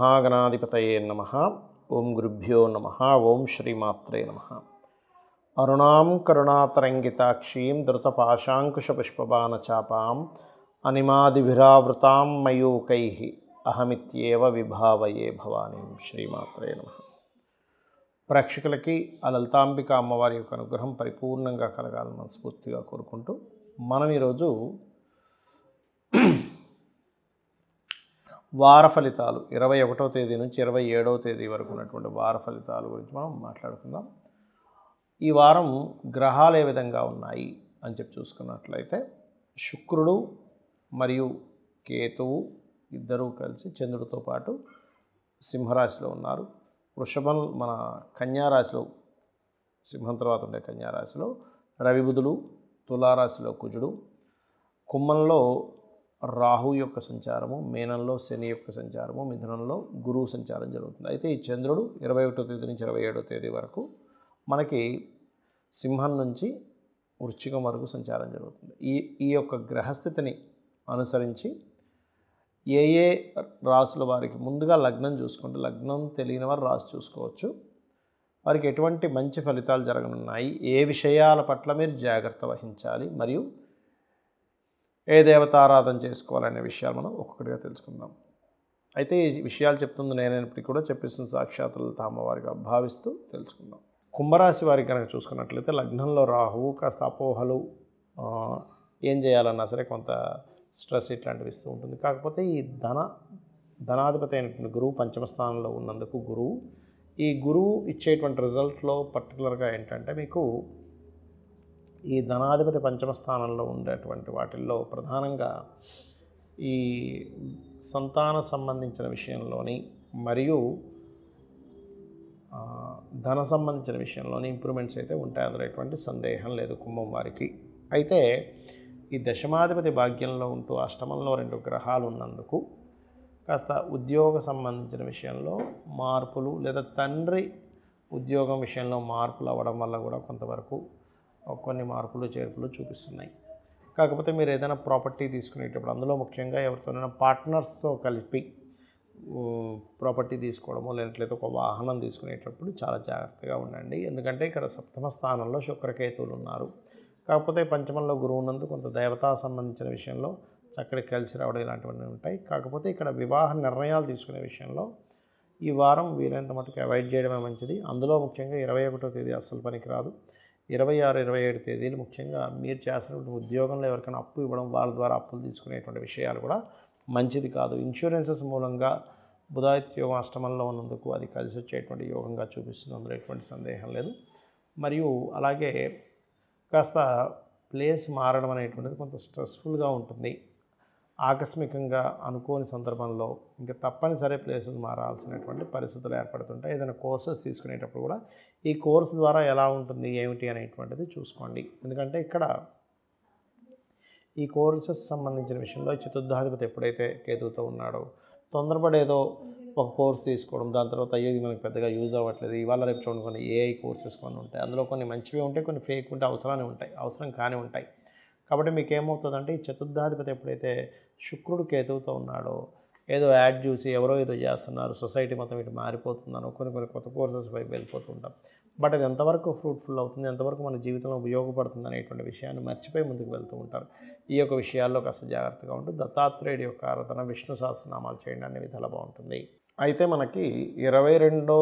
శ్రీమహాగణాధిపతయే నమః. ఓం గురుభ్యో నమః. ఓం శ్రీమాత్రే నమః. అరుణాం కరుణాతరంగితాక్షీం ధృతపాశాంకుశపుష్పబాణచాపాం అనిమాదిభిరావృతాం మయూకైః అహమిత్యేవ విభావయే భవానీం. శ్రీమాత్రే నమః. ప్రేక్షకులకి ఆ లలితాంబిక అమ్మవారి యొక్క అనుగ్రహం పరిపూర్ణంగా కలగాలని మనస్ఫూర్తిగా కోరుకుంటూ మనం ఈరోజు వార ఫలితాలు 21వ తేదీ నుంచి 27వ తేదీ వరకు ఉన్నటువంటి వార ఫలితాల గురించి మనం మాట్లాడుకుందాం. ఈ వారం గ్రహాలు ఏ విధంగా ఉన్నాయి అని చెప్పి చూసుకున్నట్లయితే శుక్రుడు మరియు కేతువు ఇద్దరూ కలిసి చంద్రుడితో పాటు సింహరాశిలో ఉన్నారు. వృషభం మన కన్యారాశిలో, సింహం తర్వాత ఉండే కన్యారాశిలో రవి బుధులు, తులారాశిలో కుజుడు, కుంభంలో రాహు యొక్క సంచారము, మీనంలో శని యొక్క సంచారము, మిథునంలో గురువు సంచారం జరుగుతుంది. అయితే ఈ చంద్రుడు 21వ తేదీ నుంచి 27వ తేదీ వరకు మనకి సింహం నుంచి వృశ్చికం వరకు సంచారం జరుగుతుంది. ఈ యొక్క గ్రహస్థితిని అనుసరించి ఏ రాసుల వారికి ముందుగా లగ్నం చూసుకుంటే, లగ్నం తెలియని వారు రాసి చూసుకోవచ్చు. వారికి ఎటువంటి మంచి ఫలితాలు జరగనున్నాయి, ఏ విషయాల పట్ల మీరు జాగ్రత్త వహించాలి, మరియు ఏ దేవతారాధన చేసుకోవాలనే విషయాలు మనం ఒక్కొక్కటిగా తెలుసుకుందాం. అయితే ఈ విషయాలు చెప్తుంది నేనైనప్పటికీ కూడా చెప్పిస్తున్న సాక్షాత్ లలిత అమ్మవారిగా భావిస్తూ తెలుసుకుందాం. కుంభరాశి వారికి కనుక చూసుకున్నట్లయితే లగ్నంలో రాహువు కాస్త అపోహలు, ఏం చేయాలన్నా సరే కొంత స్ట్రెస్ ఇట్లాంటివి ఇస్తూ ఉంటుంది. కాకపోతే ఈ ధనాధిపతి అయినటువంటి గురువు పంచమ స్థానంలో ఉన్నందుకు ఈ గురువు ఇచ్చేటువంటి రిజల్ట్లో పర్టికులర్గా ఏంటంటే, మీకు ఈ ధనాధిపతి పంచమ స్థానంలో ఉండేటువంటి వాటిల్లో ప్రధానంగా ఈ సంతాన సంబంధించిన విషయంలోని మరియు ధన సంబంధించిన విషయంలోని ఇంప్రూవ్మెంట్స్ అయితే ఉంటాయి, అందులో ఎటువంటి సందేహం లేదు కుంభం వారికి. అయితే ఈ దశమాధిపతి భాగ్యంలో ఉంటూ అష్టమంలో 2 గ్రహాలు ఉన్నందుకు కాస్త ఉద్యోగ సంబంధించిన విషయంలో మార్పులు, లేదా తండ్రి ఉద్యోగం విషయంలో మార్పులు అవ్వడం వల్ల కూడా కొంతవరకు కొన్ని మార్పులు చేర్పులు చూపిస్తున్నాయి. కాకపోతే మీరు ఏదైనా ప్రాపర్టీ తీసుకునేటప్పుడు, అందులో ముఖ్యంగా ఎవరితోనైనా పార్ట్నర్స్తో కలిపి ప్రాపర్టీ తీసుకోవడము, లేనట్లయితే ఒక వాహనం తీసుకునేటప్పుడు చాలా జాగ్రత్తగా ఉండండి. ఎందుకంటే ఇక్కడ సప్తమ స్థానంలో శుక్రకేతువులు ఉన్నారు. కాకపోతే పంచమంలో గురువు ఉన్నందుకు కొంత దేవతా సంబంధించిన విషయంలో చక్కటి కలిసి రావడం ఇలాంటివన్నీ ఉంటాయి. కాకపోతే ఇక్కడ వివాహ నిర్ణయాలు తీసుకునే విషయంలో ఈ వారం వీలైనంత మటుకు అవాయిడ్ చేయడమే మంచిది. అందులో ముఖ్యంగా 21వ తేదీ అస్సలు పనికిరాదు. 26, 27 తేదీలు ముఖ్యంగా మీరు చేస్తున్నటువంటి ఉద్యోగంలో ఎవరికైనా అప్పు ఇవ్వడం, వాళ్ళ ద్వారా అప్పులు తీసుకునేటువంటి విషయాలు కూడా మంచిది కాదు. ఇన్సూరెన్సెస్ మూలంగా బుధాదిత్యోగం అష్టమంలో ఉన్నందుకు అది కలిసి వచ్చేటువంటి యోగంగా చూపిస్తుంది, అందులో ఎటువంటి సందేహం లేదు. మరియు అలాగే కాస్త ప్లేస్ మారడం అనేటువంటిది కొంత స్ట్రెస్ఫుల్గా ఉంటుంది. ఆకస్మికంగా అనుకోని సందర్భంలో ఇంకా తప్పనిసరి ప్లేసెస్ మారాల్సినటువంటి పరిస్థితులు ఏర్పడుతుంటాయి. ఏదైనా కోర్సెస్ తీసుకునేటప్పుడు కూడా ఈ కోర్సు ద్వారా ఎలా ఉంటుంది ఏమిటి అనేటువంటిది చూసుకోండి. ఎందుకంటే ఇక్కడ ఈ కోర్సెస్ సంబంధించిన విషయంలో చతుర్థాధిపతి ఎప్పుడైతే కేతువుతో ఉన్నాడో, తొందరపడేదో ఒక కోర్స్ తీసుకోవడం, దాని తర్వాత అయ్యేది మనకి పెద్దగా యూజ్ అవ్వట్లేదు, ఇవాళ రేపు చూడండి కొన్ని ఏఐ కోర్సెస్ కొన్ని ఉంటాయి, అందులో కొన్ని మంచివి ఉంటాయి, కొన్ని ఫేక్ ఉంటాయి, అవసరం కాని ఉంటాయి. కాబట్టి మీకు ఏమవుతుందంటే, ఈ చతుర్థాధిపతి ఎప్పుడైతే శుక్రుడు కేతువుతో ఉన్నాడో, ఏదో యాడ్ చూసి ఎవరో ఏదో చేస్తున్నారు, సొసైటీ మొత్తం ఇటు మారిపోతున్నాను, కొన్ని కొత్త కోర్సెస్ వైపు వెళ్ళిపోతూ ఉంటాం. బట్ అది ఎంతవరకు ఫ్రూట్ఫుల్ అవుతుంది, ఎంతవరకు మన జీవితంలో ఉపయోగపడుతుంది అనేటువంటి విషయాన్ని మర్చిపోయి ముందుకు వెళ్తూ ఉంటారు. ఈ యొక్క విషయాల్లో కాస్త జాగ్రత్తగా ఉంటూ దత్తాత్రేయుడి యొక్క ఆరాధన, విష్ణు సహస్రనామాలు చేయండి, అన్ని విధాలు బాగుంటుంది. అయితే మనకి 22వ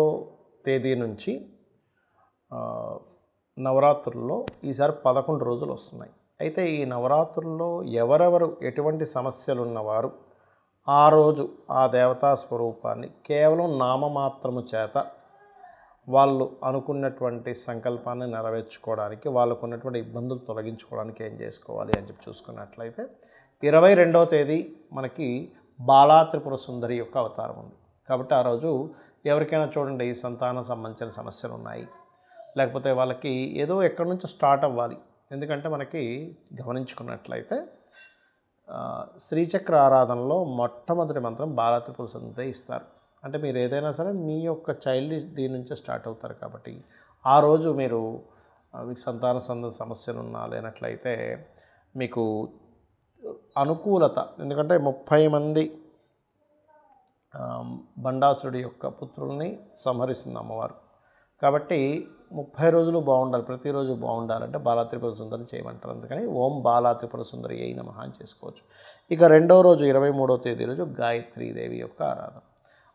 తేదీ నుంచి నవరాత్రుల్లో ఈసారి 11 రోజులు వస్తున్నాయి. అయితే ఈ నవరాత్రుల్లో ఎవరెవరు ఎటువంటి సమస్యలు ఉన్నవారు ఆ రోజు ఆ దేవతా స్వరూపాన్ని కేవలం నామమాత్రము చేత వాళ్ళు అనుకున్నటువంటి సంకల్పాన్ని నెరవేర్చుకోవడానికి, వాళ్ళకు ఉన్నటువంటి ఇబ్బందులు తొలగించుకోవడానికి ఏం చేసుకోవాలి అని చెప్పి చూసుకున్నట్లయితే 22వ తేదీ మనకి బాలా త్రిపుర సుందరి యొక్క అవతారం ఉంది. కాబట్టి ఆ రోజు ఎవరికైనా చూడండి ఈ సంతానం సంబంధించిన సమస్యలు ఉన్నాయి, లేకపోతే వాళ్ళకి ఏదో ఎక్కడి నుంచో స్టార్ట్ అవ్వాలి. ఎందుకంటే మనకి గమనించుకున్నట్లయితే శ్రీచక్ర ఆరాధనలో మొట్టమొదటి మంత్రం బాలా త్రిపుర సుందరి ఇస్తారు. అంటే మీరు ఏదైనా సరే మీ యొక్క చైల్డ్ దీని నుంచే స్టార్ట్ అవుతారు. కాబట్టి ఆ రోజు మీకు సంతాన సమస్యలు ఉన్నా, లేనట్లయితే మీకు అనుకూలత, ఎందుకంటే 30 మంది బండాసురుడి యొక్క పుత్రుల్ని సంహరిస్తుంది అమ్మవారు. కాబట్టి 30 రోజులు బాగుండాలి, ప్రతిరోజు బాగుండాలంటే బాలా త్రిపుర సుందరిని చేయమంటారు. అందుకని ఓం బాలా త్రిపుర సుందరి అయి నమః అని చేసుకోవచ్చు. ఇక రెండవ రోజు 23వ తేదీ రోజు గాయత్రీదేవి యొక్క ఆరాధన.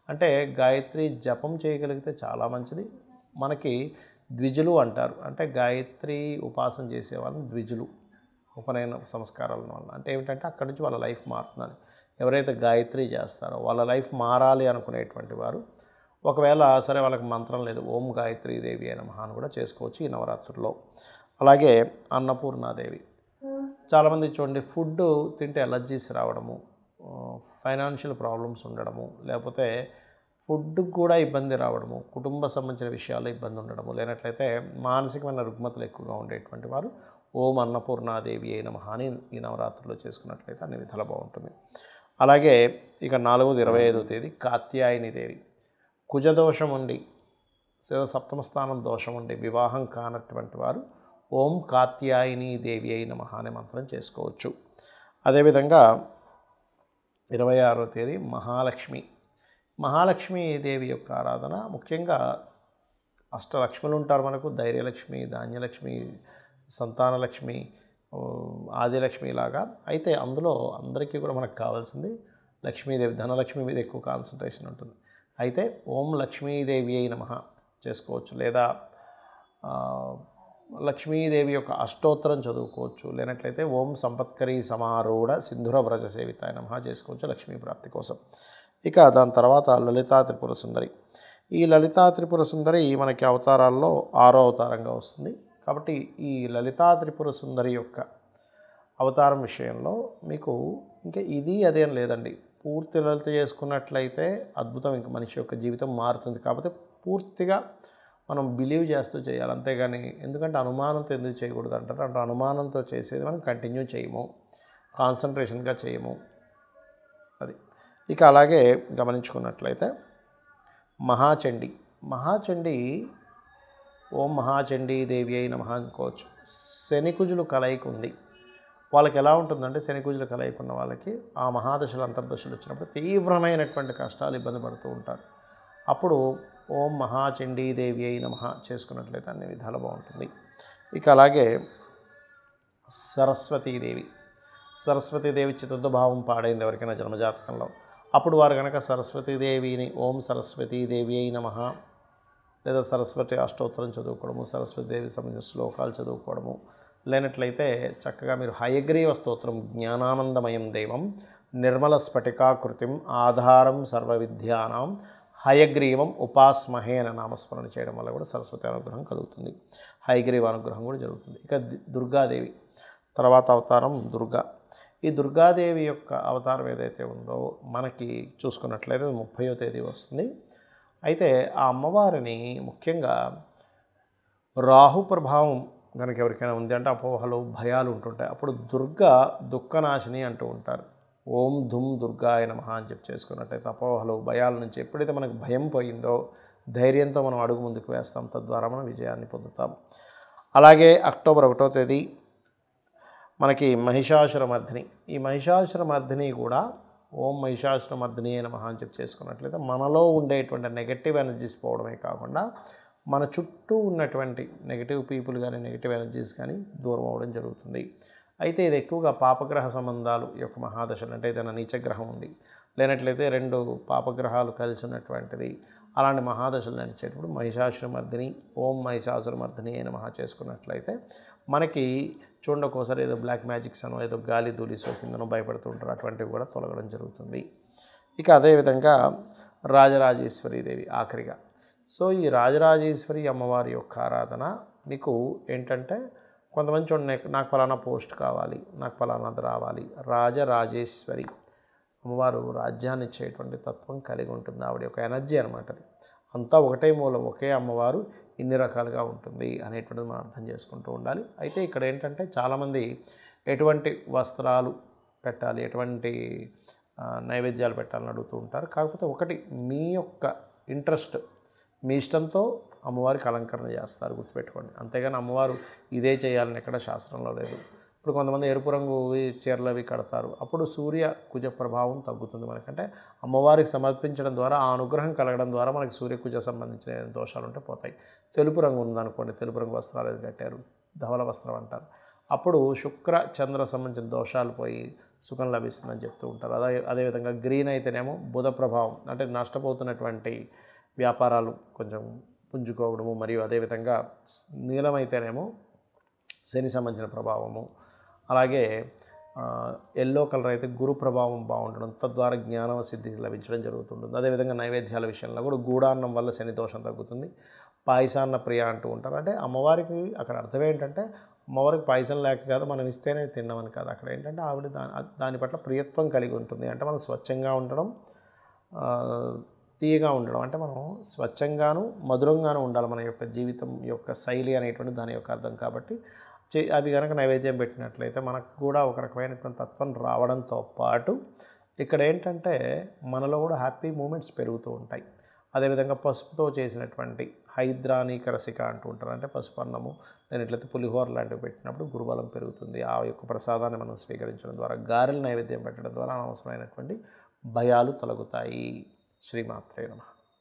అంటే గాయత్రి జపం చేయగలిగితే చాలా మంచిది. మనకి ద్విజులు అంటారు, అంటే గాయత్రి ఉపాసన చేసే వాళ్ళని ద్విజులు, ఉపనయన సంస్కారాల వల్ల. అంటే ఏమిటంటే అక్కడి నుంచి వాళ్ళ లైఫ్ మారుతుందని. ఎవరైతే గాయత్రి చేస్తారో వాళ్ళ లైఫ్ మారాలి అనుకునేటువంటి వారు, ఒకవేళ సరే వాళ్ళకి మంత్రం లేదు, ఓం గాయత్రీదేవి అయిన నమః అని కూడా చేసుకోవచ్చు ఈ నవరాత్రుల్లో. అలాగే అన్నపూర్ణాదేవి. చాలామంది చూడండి, ఫుడ్ తింటే ఎలర్జీస్ రావడము, ఫైనాన్షియల్ ప్రాబ్లమ్స్ ఉండడము, లేకపోతే ఫుడ్కి కూడా ఇబ్బంది రావడము, కుటుంబ సంబంధించిన విషయాల్లో ఇబ్బంది ఉండడము, లేనట్లయితే మానసికమైన రుగ్మతలు ఎక్కువగా ఉండేటువంటి వారు ఓం అన్నపూర్ణాదేవి అయిన నమః అని ఈ నవరాత్రుల్లో చేసుకున్నట్లయితే అన్ని విధాలు బాగుంటుంది. అలాగే ఇక 4వ 25వ తేదీ కాత్యాయని దేవి. కుజదోషం ఉండి, సప్తమ స్థానం దోషం ఉండి వివాహం కానటువంటి వారు ఓం కాత్యాయని దేవి అయిన నమః అనే మంత్రం చేసుకోవచ్చు. అదేవిధంగా 26వ తేదీ మహాలక్ష్మి. మహాలక్ష్మీదేవి యొక్క ఆరాధన ముఖ్యంగా అష్టలక్ష్ములు ఉంటారు మనకు, ధైర్యలక్ష్మి, ధాన్యలక్ష్మి, సంతానలక్ష్మి, ఆదిలక్ష్మి లాగా. అయితే అందులో అందరికీ కూడా మనకు కావాల్సింది లక్ష్మీదేవి, ధనలక్ష్మి మీద ఎక్కువ కాన్సన్ట్రేషన్ ఉంటుంది. అయితే ఓం లక్ష్మీదేవి అయి నమః చేసుకోవచ్చు, లేదా లక్ష్మీదేవి యొక్క అష్టోత్తరం చదువుకోవచ్చు, లేనట్లయితే ఓం సంపత్కరీ సమారూఢ సింధుర వ్రజ సేవితాయ నమః చేసుకోవచ్చు లక్ష్మీ ప్రాప్తి కోసం. ఇక దాని తర్వాత లలితా త్రిపుర సుందరి. ఈ లలితా త్రిపుర సుందరి మనకి అవతారాల్లో 6వ అవతారంగా వస్తుంది. కాబట్టి ఈ లలితా త్రిపుర సుందరి యొక్క అవతారం విషయంలో మీకు ఇంకా ఇది అదేం లేదండి, పూర్తి లలిత చేసుకున్నట్లయితే అద్భుతం, ఇంకా మనిషి యొక్క జీవితం మారుతుంది. కాకపోతే పూర్తిగా మనం బిలీవ్ చేస్తూ చేయాలి, అంతేగాని ఎందుకంటే అనుమానంతో ఎందుకు చేయకూడదు అంటారు. అంటే అనుమానంతో చేసేది మనం కంటిన్యూ చేయము, కాన్సన్ట్రేషన్గా చేయము అది. ఇక అలాగే గమనించుకున్నట్లయితే మహాచండి. మహాచండి ఓం మహాచండీ దేవి అయి నమః అనుకోవచ్చు. శనికుజులు కలయిక ఉంది, వాళ్ళకి ఎలా ఉంటుందంటే శనికుజులు కలయిక ఉన్న వాళ్ళకి ఆ మహాదశలు అంతర్దశలు వచ్చినప్పుడు తీవ్రమైనటువంటి కష్టాలు, ఇబ్బంది పడుతూ ఉంటారు. అప్పుడు ఓం మహాచండీ దేవి అయి నమః చేసుకున్నట్లయితే అన్ని విధాలు బాగుంటుంది. ఇక అలాగే సరస్వతీదేవి. సరస్వతీదేవి చతుర్థ భావం పాడైంది ఎవరికైనా జన్మజాతకంలో, అప్పుడు వారు కనుక సరస్వతీదేవిని ఓం సరస్వతీదేవి అయి నమః లేదా సరస్వతి అష్టోత్తరం చదువుకోవడము, సరస్వతీదేవి సంబంధించిన శ్లోకాలు చదువుకోవడము, లేనట్లయితే చక్కగా మీరు హయగ్రీవ స్తోత్రం, జ్ఞానానందమయం దైవం నిర్మల స్ఫటికాకృతిం ఆధారం సర్వ విద్యానాం హయగ్రీవం ఉపాస్మహే అనే నామస్మరణ చేయడం వల్ల కూడా సరస్వతి అనుగ్రహం కలుగుతుంది, హయగ్రీవ అనుగ్రహం కూడా జరుగుతుంది. ఇక దుర్గాదేవి తర్వాత అవతారం దుర్గా. ఈ దుర్గాదేవి యొక్క అవతారం ఏదైతే ఉందో మనకి చూసుకున్నట్లయితే 30వ తేదీ వస్తుంది. అయితే ఆ అమ్మవారిని ముఖ్యంగా రాహు ప్రభావం కనుక ఎవరికైనా ఉంది అంటే అపోహలు, భయాలు ఉంటుంటాయి, అప్పుడు దుర్గా దుఃఖనాశిని అంటూ ఉంటారు. ఓం ధుమ్ దుర్గాయ నమః అని చెప్పి చేసుకున్నట్టయితే అపోహలు, భయాల నుంచి ఎప్పుడైతే మనకు భయం పోయిందో ధైర్యంతో మనం అడుగు ముందుకు వేస్తాం, తద్వారా మనం విజయాన్ని పొందుతాం. అలాగే అక్టోబర్ 1వ తేదీ మనకి మహిషాసురమర్ధిని. ఈ మహిషాసురమర్ధిని కూడా ఓం మహిషాసురమర్ధిని నమః అని చెప్పి చేసుకున్నట్లయితే మనలో ఉండేటువంటి నెగటివ్ ఎనర్జీస్ పోవడమే కాకుండా మన చుట్టూ ఉన్నటువంటి నెగటివ్ పీపుల్ కానీ నెగటివ్ ఎనర్జీస్ కానీ దూరం అవ్వడం జరుగుతుంది. అయితే ఇది ఎక్కువగా పాపగ్రహ సంబంధాలు యొక్క మహాదశలు, అంటే ఏదైనా నీచగ్రహం ఉంది, లేనట్లయితే 2 పాపగ్రహాలు కలిసి ఉన్నటువంటిది, అలాంటి మహాదశలు నడిచేటప్పుడు మహిషాసురమర్ధిని ఓం మహిషాసురమర్ధిని నమః చేసుకున్నట్లయితే మనకి చూడండి ఒక్కోసారి ఏదో బ్లాక్ మ్యాజిక్స్ అనో ఏదో గాలి ధూళి సోకిందనో భయపడుతూ ఉంటారు, అటువంటివి కూడా తొలగడం జరుగుతుంది. ఇక అదేవిధంగా రాజరాజేశ్వరీదేవి ఆఖరిగా. సో ఈ రాజరాజేశ్వరి అమ్మవారి యొక్క ఆరాధన మీకు ఏంటంటే కొంతమంది చూడండి, నాకు ఫలానా పోస్ట్ కావాలి, నాకు ఫలానాది రావాలి. రాజరాజేశ్వరి అమ్మవారు రాజ్యాన్ని ఇచ్చేటువంటి తత్వం కలిగి ఉంటుంది, ఆవిడ యొక్క ఎనర్జీ అనమాట. అది అంతా ఒకటే మూలం, ఒకే అమ్మవారు ఇన్ని రకాలుగా ఉంటుంది అనేటువంటిది మనం అర్థం చేసుకుంటూ ఉండాలి. అయితే ఇక్కడ ఏంటంటే చాలామంది ఎటువంటి వస్త్రాలు పెట్టాలి, ఎటువంటి నైవేద్యాలు పెట్టాలని అడుగుతూ ఉంటారు. కాకపోతే ఒకటి మీ యొక్క ఇంట్రెస్ట్, మీ ఇష్టంతో అమ్మవారికి అలంకరణ చేస్తారు, గుర్తుపెట్టుకోండి. అంతేగాని అమ్మవారు ఇదే చేయాలని ఎక్కడ శాస్త్రంలో లేదు. ఇప్పుడు కొంతమంది ఎరుపు రంగు చీరలు అవి కడతారు. అప్పుడు సూర్య కుజ ప్రభావం తగ్గుతుంది మనకంటే అమ్మవారికి సమర్పించడం ద్వారా ఆ అనుగ్రహం కలగడం ద్వారా మనకి సూర్యకుజ సంబంధించిన దోషాలు ఉంటే పోతాయి. తెలుపు రంగు ఉందనుకోండి, తెలుపు రంగు వస్త్రాలు ఏది కట్టారు, ధవల వస్త్రం అంటారు. అప్పుడు శుక్ర చంద్ర సంబంధించిన దోషాలు పోయి సుఖం లభిస్తుందని చెప్తూ ఉంటారు. అదేవిధంగా గ్రీన్ అయితేనేమో బుధ ప్రభావం, అంటే నష్టపోతున్నటువంటి వ్యాపారాలు కొంచెం పుంజుకోవడము, మరియు అదేవిధంగా నీలం అయితేనేమో శని సంబంధించిన ప్రభావము, అలాగే ఎల్లో కలర్ అయితే గురు ప్రభావం బాగుండడం, తద్వారా జ్ఞానం సిద్ధి లభించడం జరుగుతుంటుంది. అదేవిధంగా నైవేద్యాల విషయంలో కూడా గూడాన్నం వల్ల శని దోషం తగ్గుతుంది. పాయసాన్న ప్రియ అంటూ ఉంటారు. అంటే అమ్మవారికి అక్కడ అర్థం ఏంటంటే అమ్మవారికి పాయసం లేక కాదు, మనం ఇస్తేనే తిన్నామని కాదు. అక్కడ ఏంటంటే ఆవిడ దాని పట్ల ప్రియత్వం కలిగి ఉంటుంది. అంటే మనం స్వచ్ఛంగా ఉండడం, తీయగా ఉండడం, అంటే మనం స్వచ్ఛంగాను మధురంగాను ఉండాలి మన యొక్క జీవితం యొక్క శైలి అనేటువంటి దాని యొక్క అర్థం. కాబట్టి అవి కనుక నైవేద్యం పెట్టినట్లయితే మనకు కూడా ఒక రకమైనటువంటి తత్వం రావడంతో పాటు ఇక్కడ ఏంటంటే మనలో కూడా హ్యాపీ మూమెంట్స్ పెరుగుతూ ఉంటాయి. అదేవిధంగా పసుపుతో చేసినటువంటి హైద్రానీకరసిక అంటూ ఉంటారు. అంటే పసుపు అన్నము లేనట్లయితే పులిహోర లాంటివి పెట్టినప్పుడు గురుబలం పెరుగుతుంది. ఆ యొక్క ప్రసాదాన్ని మనం స్వీకరించడం ద్వారా, గారెలు నైవేద్యం పెట్టడం ద్వారా అనవసరమైనటువంటి భయాలు తొలగుతాయి. శ్రీమాత్రే నమః.